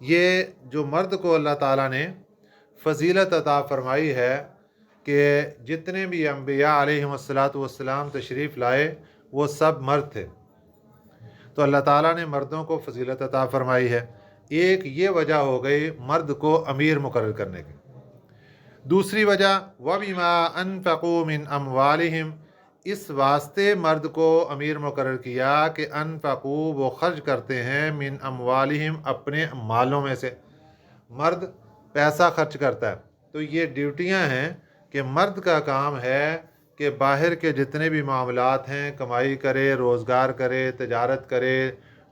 یہ جو مرد کو اللہ تعالیٰ نے فضیلت عطا فرمائی ہے کہ جتنے بھی انبیاء علیہم الصلاۃ والسلام تشریف لائے وہ سب مرد تھے، تو اللہ تعالیٰ نے مردوں کو فضیلت عطا فرمائی ہے۔ ایک یہ وجہ ہو گئی مرد کو امیر مقرر کرنے کی۔ دوسری وجہ وَبِمَا أَنفَقُوا مِنْ أَمْوَالِهِمْ، اس واسطے مرد کو امیر مقرر کیا کہ انفقوا وہ خرچ کرتے ہیں من اموالہم اپنے مالوں میں سے، مرد پیسہ خرچ کرتا ہے۔ تو یہ ڈیوٹیاں ہیں کہ مرد کا کام ہے کہ باہر کے جتنے بھی معاملات ہیں کمائی کرے، روزگار کرے، تجارت کرے،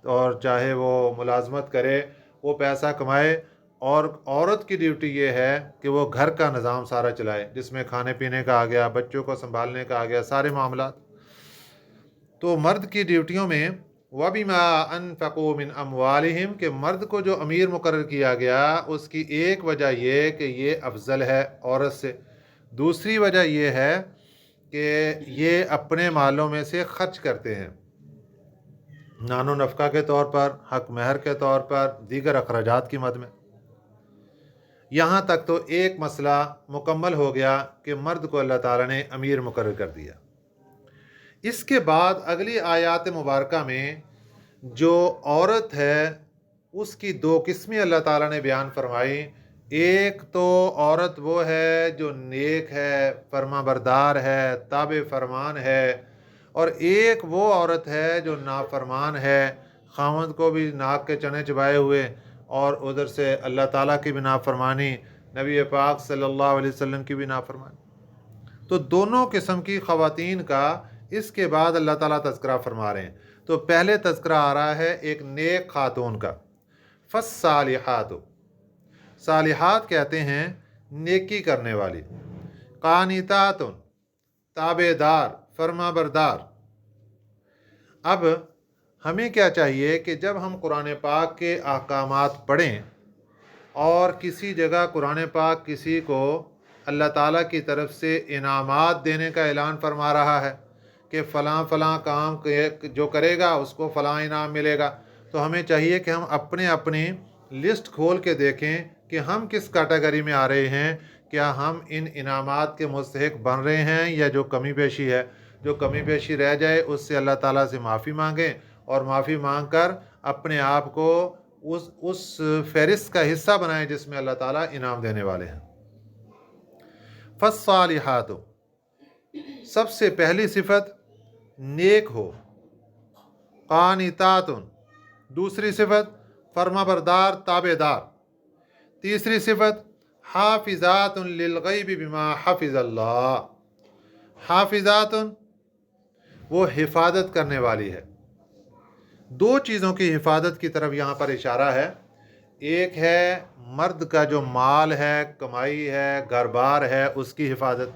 اور چاہے وہ ملازمت کرے وہ پیسہ کمائے، اور عورت کی ڈیوٹی یہ ہے کہ وہ گھر کا نظام سارا چلائے، جس میں کھانے پینے کا آ گیا، بچوں کو سنبھالنے کا آ گیا، سارے معاملات۔ تو مرد کی ڈیوٹیوں میں وَبِمَا أَنفَقُوا مِنْ أَمْوَالِهِمْ کہ مرد کو جو امیر مقرر کیا گیا اس کی ایک وجہ یہ کہ یہ افضل ہے عورت سے، دوسری وجہ یہ ہے کہ یہ اپنے مالوں میں سے خرچ کرتے ہیں، نان و نفقہ کے طور پر، حق مہر کے طور پر، دیگر اخراجات کی مد میں۔ یہاں تک تو ایک مسئلہ مکمل ہو گیا کہ مرد کو اللہ تعالیٰ نے امیر مقرر کر دیا۔ اس کے بعد اگلی آیات مبارکہ میں جو عورت ہے اس کی دو قسمیں اللہ تعالیٰ نے بیان فرمائی۔ ایک تو عورت وہ ہے جو نیک ہے، فرما بردار ہے، تابع فرمان ہے، اور ایک وہ عورت ہے جو نافرمان ہے، خاوند کو بھی ناک کے چنے چبائے ہوئے اور ادھر سے اللہ تعالیٰ کی بھی نافرمانی، نبی پاک صلی اللہ علیہ وسلم کی بھی نافرمانی۔ تو دونوں قسم کی خواتین کا اس کے بعد اللہ تعالیٰ تذکرہ فرما رہے ہیں۔ تو پہلے تذکرہ آ رہا ہے ایک نیک خاتون کا، فالصالحات، صالحات کہتے ہیں نیکی کرنے والی، قانتات تابع دار، فرما بردار۔ اب ہمیں کیا چاہیے کہ جب ہم قرآن پاک کے احکامات پڑھیں اور کسی جگہ قرآن پاک کسی کو اللہ تعالیٰ کی طرف سے انعامات دینے کا اعلان فرما رہا ہے کہ فلاں فلاں کام جو کرے گا اس کو فلاں انعام ملے گا، تو ہمیں چاہیے کہ ہم اپنی لسٹ کھول کے دیکھیں کہ ہم کس کیٹیگری میں آ رہے ہیں، کیا ہم ان انعامات کے مستحق بن رہے ہیں یا جو کمی بیشی ہے۔ جو کمی بیشی رہ جائے اس سے اللہ تعالیٰ سے معافی مانگیں، اور معافی مانگ کر اپنے آپ کو اس فہرست کا حصہ بنائیں جس میں اللہ تعالیٰ انعام دینے والے ہیں۔ فالصالحات، سب سے پہلی صفت نیک ہو، قانتات، دوسری صفت فرما بردار تابع دار، تیسری صفت حافظات للغیب بما حفظ اللہ، حافظات وہ حفاظت کرنے والی ہے۔ دو چیزوں کی حفاظت کی طرف یہاں پر اشارہ ہے، ایک ہے مرد کا جو مال ہے، کمائی ہے، گھر بار ہے، اس کی حفاظت،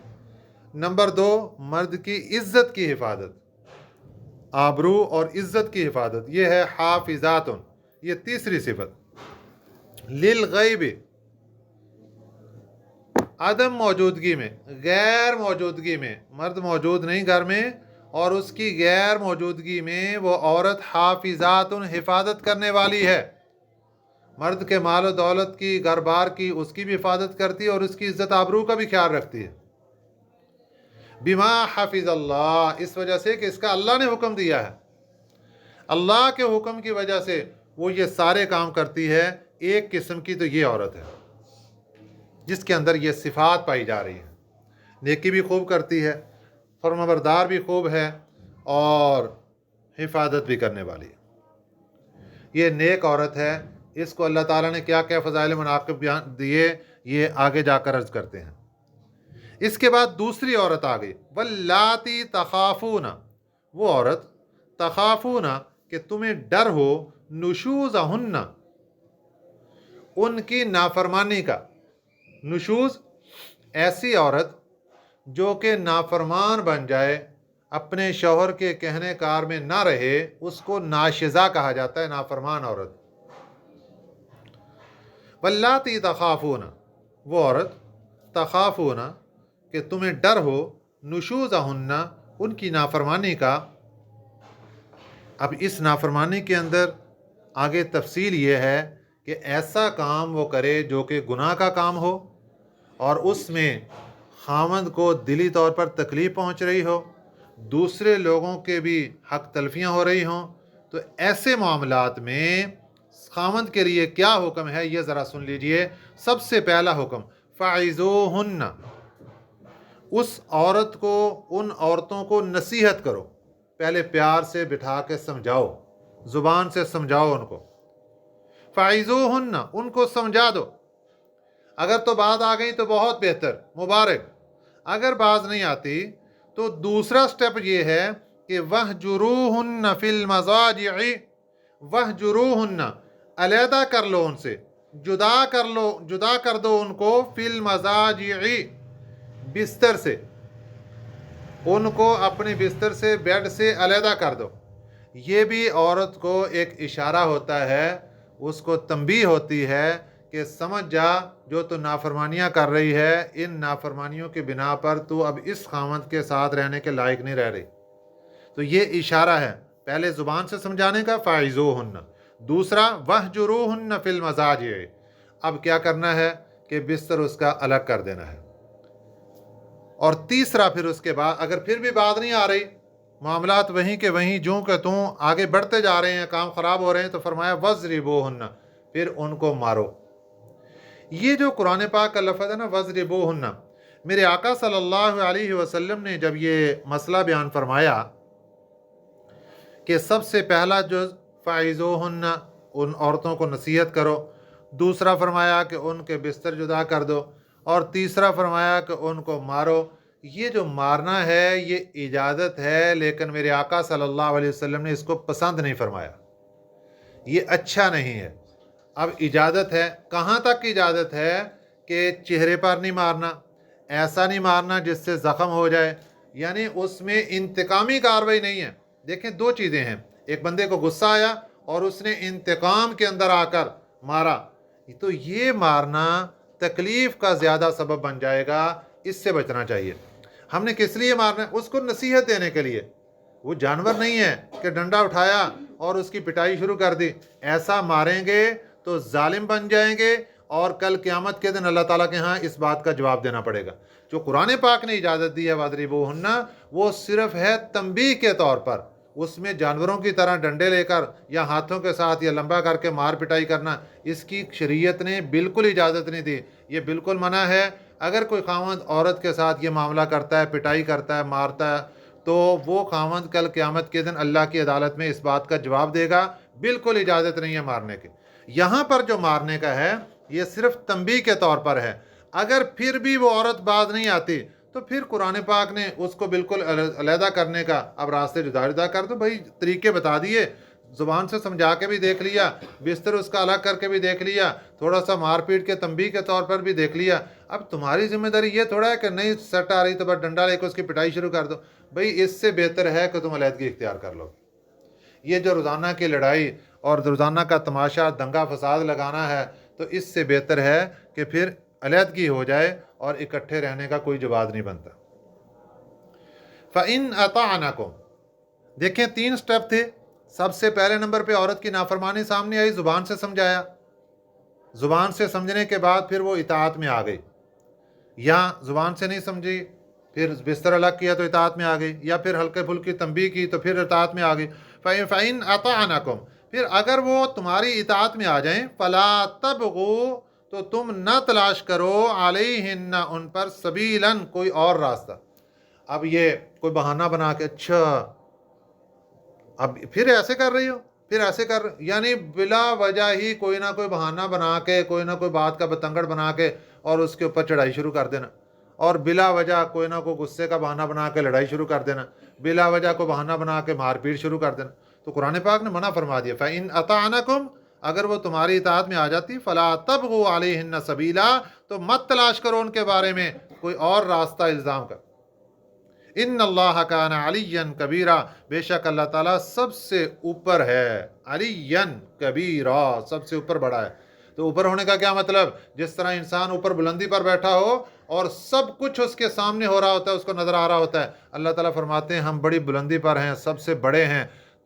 نمبر دو مرد کی عزت کی حفاظت، آبرو اور عزت کی حفاظت، یہ ہے حافظات، یہ تیسری صفت۔ للغیب، عدم موجودگی میں، غیر موجودگی میں، مرد موجود نہیں گھر میں اور اس کی غیر موجودگی میں وہ عورت حافظات حفاظت کرنے والی ہے، مرد کے مال و دولت کی، گھر بار کی، اس کی بھی حفاظت کرتی ہے اور اس کی عزت آبرو کا بھی خیال رکھتی ہے۔ بما حفظ اللہ، اس وجہ سے کہ اس کا اللہ نے حکم دیا ہے، اللہ کے حکم کی وجہ سے وہ یہ سارے کام کرتی ہے۔ ایک قسم کی تو یہ عورت ہے جس کے اندر یہ صفات پائی جا رہی ہے، نیکی بھی خوب کرتی ہے، فرما بردار بھی خوب ہے، اور حفاظت بھی کرنے والی ہے۔ یہ نیک عورت ہے، اس کو اللہ تعالیٰ نے کیا کیا فضائل مناقب دیے یہ آگے جا کر عرض کرتے ہیں۔ اس کے بعد دوسری عورت آ گئی، واللاتی تخافون، وہ عورت تخافون کہ تمہیں ڈر ہو، نشوزہن، ان کی نافرمانی کا۔ نشوز ایسی عورت جو کہ نافرمان بن جائے، اپنے شوہر کے کہنے کار میں نہ رہے، اس کو ناشزہ کہا جاتا ہے، نافرمان عورت۔ واللاتی تخافون، وہ عورت تخافون کہ تمہیں ڈر ہو، نشوزہن، ان کی نافرمانی کا۔ اب اس نافرمانی کے اندر آگے تفصیل یہ ہے کہ ایسا کام وہ کرے جو کہ گناہ کا کام ہو اور اس میں خاوند کو دلی طور پر تکلیف پہنچ رہی ہو، دوسرے لوگوں کے بھی حق تلفیاں ہو رہی ہوں، تو ایسے معاملات میں خاوند کے لیے کیا حکم ہے یہ ذرا سن لیجئے۔ سب سے پہلا حکم فَعِظُوهُنَّ، اس عورت کو، ان عورتوں کو نصیحت کرو، پہلے پیار سے بٹھا کے سمجھاؤ، زبان سے سمجھاؤ ان کو۔ فَعِظُوهُنَّ، ان کو سمجھا دو۔ اگر تو بات آ گئی تو بہت بہتر، مبارک۔ اگر بات نہیں آتی تو دوسرا سٹیپ یہ ہے کہ وَاهْجُرُوهُنَّ فِي الْمَضَاجِعِ، وَاهْجُرُوهُنَّ، علیحدہ کر لو ان سے، جدا کر دو ان کو، فی المضاجع، بستر سے، ان کو اپنے بستر سے، بیڈ سے علیحدہ کر دو۔ یہ بھی عورت کو ایک اشارہ ہوتا ہے، اس کو تنبیہ ہوتی ہے کہ سمجھ جا جو تو نافرمانیاں کر رہی ہے، ان نافرمانیوں کی بنا پر تو اب اس خاوند کے ساتھ رہنے کے لائق نہیں رہ رہی۔ تو یہ اشارہ ہے، پہلے زبان سے سمجھانے کا فَعِظُوهُنَّ، دوسرا وَاهْجُرُوهُنَّ فِي الْمَضَاجِعِ، اب کیا کرنا ہے کہ بستر اس کا الگ کر دینا ہے۔ اور تیسرا پھر اس کے بعد اگر پھر بھی بات نہیں آ رہی، معاملات وہیں کے وہیں جوں کہ توں آگے بڑھتے جا رہے ہیں، کام خراب ہو رہے ہیں، تو فرمایا وَضْرِبُوهُنَّ، پھر ان کو مارو۔ یہ جو قرآن پاک کا لفظ ہے نا وَضْرِبُوهُنَّ، میرے آقا صلی اللہ علیہ وسلم نے جب یہ مسئلہ بیان فرمایا کہ سب سے پہلا جو فَعِظُوهُنَّ، ان عورتوں کو نصیحت کرو، دوسرا فرمایا کہ ان کے بستر جدا کر دو، اور تیسرا فرمایا کہ ان کو مارو، یہ جو مارنا ہے یہ اجازت ہے، لیکن میرے آقا صلی اللہ علیہ وسلم نے اس کو پسند نہیں فرمایا، یہ اچھا نہیں ہے۔ اب اجازت ہے، کہاں تک اجازت ہے کہ چہرے پر نہیں مارنا، ایسا نہیں مارنا جس سے زخم ہو جائے، یعنی اس میں انتقامی کارروائی نہیں ہے۔ دیکھیں دو چیزیں ہیں، ایک بندے کو غصہ آیا اور اس نے انتقام کے اندر آ کر مارا، تو یہ مارنا تکلیف کا زیادہ سبب بن جائے گا، اس سے بچنا چاہیے۔ ہم نے کس لیے مارنا ہے؟ اس کو نصیحت دینے کے لیے۔ وہ جانور نہیں ہے کہ ڈنڈا اٹھایا اور اس کی پٹائی شروع کر دی، ایسا ماریں گے تو ظالم بن جائیں گے، اور کل قیامت کے دن اللہ تعالیٰ کے ہاں اس بات کا جواب دینا پڑے گا۔ جو قرآن پاک نے اجازت دی ہے وَاضْرِبُوهُنَّ، وہ صرف ہے تنبیہ کے طور پر، اس میں جانوروں کی طرح ڈنڈے لے کر یا ہاتھوں کے ساتھ یا لمبا کر کے مار پٹائی کرنا، اس کی شریعت نے بالکل اجازت نہیں دی، یہ بالکل منع ہے۔ اگر کوئی خاوند عورت کے ساتھ یہ معاملہ کرتا ہے، پٹائی کرتا ہے، مارتا ہے، تو وہ خاوند کل قیامت کے دن اللہ کی عدالت میں اس بات کا جواب دے گا، بالکل اجازت نہیں ہے مارنے کی۔ یہاں پر جو مارنے کا ہے یہ صرف تنبیہ کے طور پر ہے۔ اگر پھر بھی وہ عورت باز نہیں آتی تو پھر قرآن پاک نے اس کو بالکل علیحدہ کرنے کا، اب راستے جدا کر دو بھائی، طریقے بتا دیے، زبان سے سمجھا کے بھی دیکھ لیا، بستر اس کا الگ کر کے بھی دیکھ لیا، تھوڑا سا مار پیٹ کے تنبیہ کے طور پر بھی دیکھ لیا۔ اب تمہاری ذمہ داری یہ تھوڑا ہے کہ نہیں سٹ آ رہی تو بس ڈنڈا لے کے اس کی پٹائی شروع کر دو۔ بھائی اس سے بہتر ہے کہ تم علیحدگی اختیار کر لو۔ یہ جو روزانہ کی لڑائی اور روزانہ کا تماشا، دنگا فساد لگانا ہے، تو اس سے بہتر ہے کہ پھر علیحدگی ہو جائے اور اکٹھے رہنے کا کوئی جواز نہیں بنتا۔ فَإِنْ أَطَعْنَكُمْ، دیکھیں 3 سٹیپ تھے۔ سب سے پہلے نمبر پہ عورت کی نافرمانی سامنے آئی، زبان سے سمجھایا، زبان سے سمجھنے کے بعد پھر وہ اطاعت میں آ گئی، یا زبان سے نہیں سمجھی پھر بستر الگ کیا تو اطاعت میں آ گئی، یا پھر ہلکے پھلکی تنبیہ کی تو پھر اطاعت میں آ گئی۔ فَإِنْ أَطَعْنَكُمْ، پھر اگر وہ تمہاری اطاعت میں آ جائیں، فَلَا تَبْغُوا، تو تم نہ تلاش کرو، عَلَيْهِنَّ، ان پر، سَبِيلًا، کوئی اور راستہ۔ اب یہ کوئی بہانہ بنا کے، اچھا اب پھر ایسے کر رہی ہو، پھر ایسے کر، یعنی بلا وجہ ہی کوئی نہ کوئی بہانہ بنا کے، کوئی نہ کوئی بات کا بتنگڑ بنا کے اور اس کے اوپر چڑھائی شروع کر دینا، اور بلا وجہ کوئی نہ کوئی غصے کا بہانہ بنا کے لڑائی شروع کر دینا، بلا وجہ کوئی بہانہ بنا کے مار پیٹ شروع کر دینا۔ تو قرآن پاک نے منع فرما دیا، فَإِنْ أَطَعْنَكُمْ، اگر وہ تمہاری اطاعت میں آ جاتی، فَلَا تَبْغُوا عَلَيْهِنَّ سَبِيلًا، تو مت تلاش کرو ان کے بارے میں کوئی اور راستہ الزام کا۔ ان اللہ کان علیٰ کبیرہ، بے شک اللہ تعالیٰ سب سے اوپر ہے، علیٰ کبیرہ، سب سے اوپر بڑا ہے۔ تو اوپر ہونے کا کیا مطلب؟ جس طرح انسان اوپر بلندی پر بیٹھا ہو اور سب کچھ اس کے سامنے ہو رہا ہوتا ہے، اس کو نظر آ رہا ہوتا ہے، اللہ تعالیٰ فرماتے ہیں ہم بڑی بلندی پر ہیں، سب سے بڑے ہیں،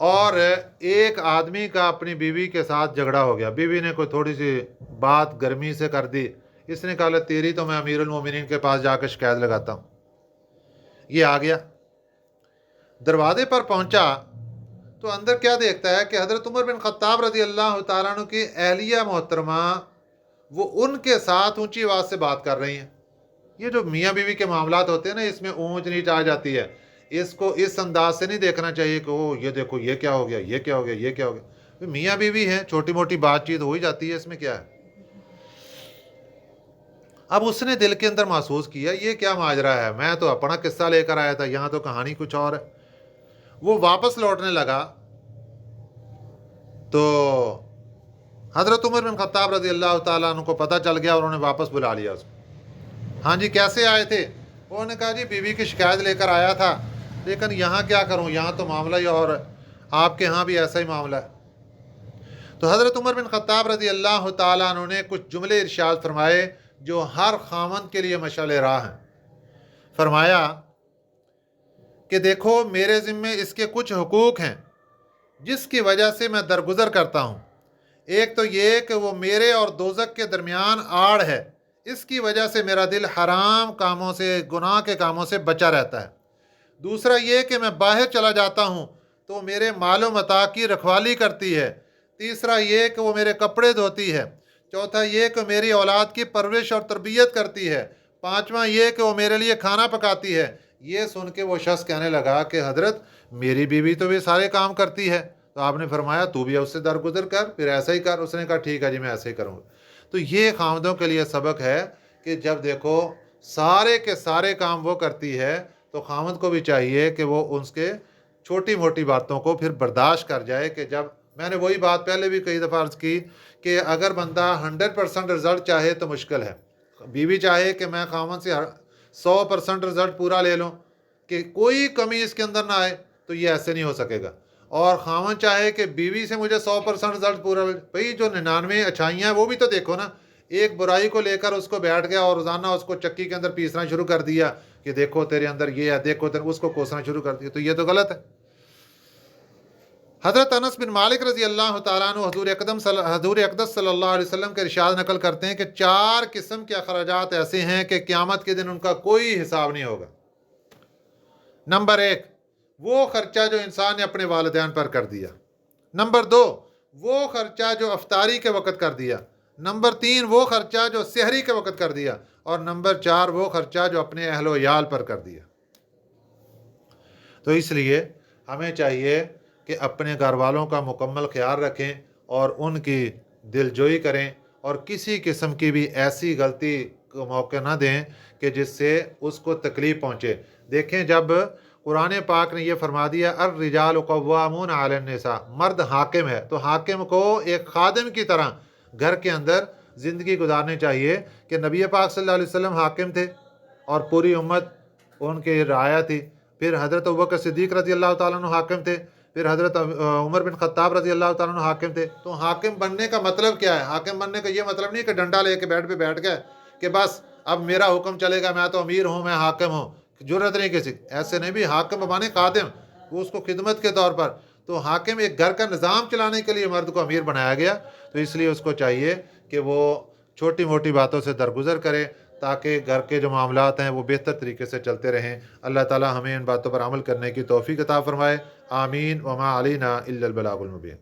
اور ایک آدمی کا اپنی بیوی کے ساتھ جھگڑا ہو گیا، بیوی نے کوئی تھوڑی سی بات گرمی سے کر دی، اس نے کہا تیری تو میں امیر المومنین کے پاس جا کے شکایت لگاتا ہوں۔ یہ آ گیا، دروازے پر پہنچا تو اندر کیا دیکھتا ہے کہ حضرت عمر بن خطاب رضی اللہ تعالیٰ عنہ کی اہلیہ محترمہ وہ ان کے ساتھ اونچی آواز سے بات کر رہی ہیں۔ یہ جو میاں بیوی کے معاملات ہوتے ہیں نا، اس میں اونچ نیچ آ جاتی ہے، اس کو اس انداز سے نہیں دیکھنا چاہیے کہ او یہ دیکھو یہ کیا ہو گیا، یہ کیا ہو گیا، یہ کیا ہو گیا۔ میاں بیوی ہیں، چھوٹی موٹی بات چیت ہو ہی جاتی ہے، اس میں کیا ہے۔ اب اس نے دل کے اندر محسوس کیا یہ کیا ماجرا ہے، میں تو اپنا قصہ لے کر آیا تھا، یہاں تو کہانی کچھ اور ہے۔ وہ واپس لوٹنے لگا تو حضرت عمر بن خطاب رضی اللہ تعالیٰ عنہ کو پتہ چل گیا اور انہوں نے واپس بلا لیا اس کو۔ ہاں جی کیسے آئے تھے؟ انہوں نے کہا جی بیوی کی شکایت لے کر آیا تھا، لیکن یہاں کیا کروں، یہاں تو معاملہ ہی اور ہے، آپ کے ہاں بھی ایسا ہی معاملہ ہے۔ تو حضرت عمر بن خطاب رضی اللہ تعالیٰ عنہ نے کچھ جملے ارشاد فرمائے جو ہر خاوند کے لیے مشعل راہ ہیں۔ فرمایا کہ دیکھو میرے ذمے اس کے کچھ حقوق ہیں جس کی وجہ سے میں درگزر کرتا ہوں۔ ایک تو یہ کہ وہ میرے اور دوزخ کے درمیان آڑ ہے، اس کی وجہ سے میرا دل حرام کاموں سے، گناہ کے کاموں سے بچا رہتا ہے۔ دوسرا یہ کہ میں باہر چلا جاتا ہوں تو میرے مال و متاع کی رکھوالی کرتی ہے۔ تیسرا یہ کہ وہ میرے کپڑے دھوتی ہے۔ چوتھا یہ کہ میری اولاد کی پرورش اور تربیت کرتی ہے۔ پانچواں یہ کہ وہ میرے لیے کھانا پکاتی ہے۔ یہ سن کے وہ شخص کہنے لگا کہ حضرت میری بیوی تو بھی سارے کام کرتی ہے، تو آپ نے فرمایا تو بھی اس سے درگزر کر، پھر ایسا ہی کر۔ اس نے کہا ٹھیک ہے جی میں ایسا ہی کروں گا۔ تو یہ خاوندوں کے لیے سبق ہے کہ جب دیکھو سارے کے سارے کام وہ کرتی ہے تو خاوند کو بھی چاہیے کہ وہ اس کے چھوٹی موٹی باتوں کو پھر برداشت کر جائے۔ کہ جب میں نے وہی بات پہلے بھی کئی دفعہ عرض کی کہ اگر بندہ 100% رزلٹ چاہے تو مشکل ہے، بیوی چاہے کہ میں خاوند سے 100% رزلٹ پورا لے لوں کہ کوئی کمی اس کے اندر نہ آئے، تو یہ ایسے نہیں ہو سکے گا۔ اور خاوند چاہے کہ بیوی سے مجھے 100% رزلٹ پورا لے، بھئی جو 99 اچھائیاں ہیں وہ بھی تو دیکھو نا۔ ایک برائی کو لے کر اس کو بیٹھ گیا اور روزانہ اس کو چکی کے اندر پیسنا شروع کر دیا کہ دیکھو تیرے اندر یہ ہے، دیکھو تیرے، اس کو کوسنا شروع کر دیا، تو یہ تو غلط ہے۔ حضرت انس بن مالک رضی اللہ تعالیٰ عنہ حضور اقدس صلی اللہ علیہ وسلم کے ارشاد نقل کرتے ہیں کہ 4 قسم کے اخراجات ایسے ہیں کہ قیامت کے دن ان کا کوئی حساب نہیں ہوگا۔ نمبر 1 وہ خرچہ جو انسان نے اپنے والدین پر کر دیا۔ نمبر 2 وہ خرچہ جو افطاری کے وقت کر دیا۔ نمبر 3 وہ خرچہ جو سحری کے وقت کر دیا۔ اور نمبر 4 وہ خرچہ جو اپنے اہل و عیال پر کر دیا۔ تو اس لیے ہمیں چاہیے کہ اپنے گھر والوں کا مکمل خیال رکھیں اور ان کی دلجوئی کریں، اور کسی قسم کی بھی ایسی غلطی کو موقع نہ دیں کہ جس سے اس کو تکلیف پہنچے۔ دیکھیں جب قرآن پاک نے یہ فرما دیا الرجال قوامون علی النساء، مرد حاکم ہے، تو حاکم کو ایک خادم کی طرح گھر کے اندر زندگی گزارنی چاہیے۔ کہ نبی پاک صلی اللہ علیہ وسلم حاکم تھے اور پوری امت ان کی رعایا تھی، پھر حضرت ابوبکر صدیق رضی اللہ تعالیٰ عنہ حاکم تھے، پھر حضرت عمر بن خطاب رضی اللہ تعالیٰ عنہ حاکم تھے۔ تو حاکم بننے کا مطلب کیا ہے؟ حاکم بننے کا یہ مطلب نہیں کہ ڈنڈا لے کے بیٹھ گئے کہ بس اب میرا حکم چلے گا، میں تو امیر ہوں، میں حاکم ہوں، ضرورت نہیں کسی، ایسے نہیں بھی۔ حاکم بمانے خادم، وہ اس کو خدمت کے طور پر۔ تو حاکم ایک گھر کا نظام چلانے کے لیے مرد کو امیر بنایا گیا، تو اس لیے اس کو چاہیے کہ وہ چھوٹی موٹی باتوں سے درگزر کرے تاکہ گھر کے جو معاملات ہیں وہ بہتر طریقے سے چلتے رہیں۔ اللہ تعالی ہمیں ان باتوں پر عمل کرنے کی توفیق عطا فرمائے، آمین۔ وما علینا الا البلاغ المبین۔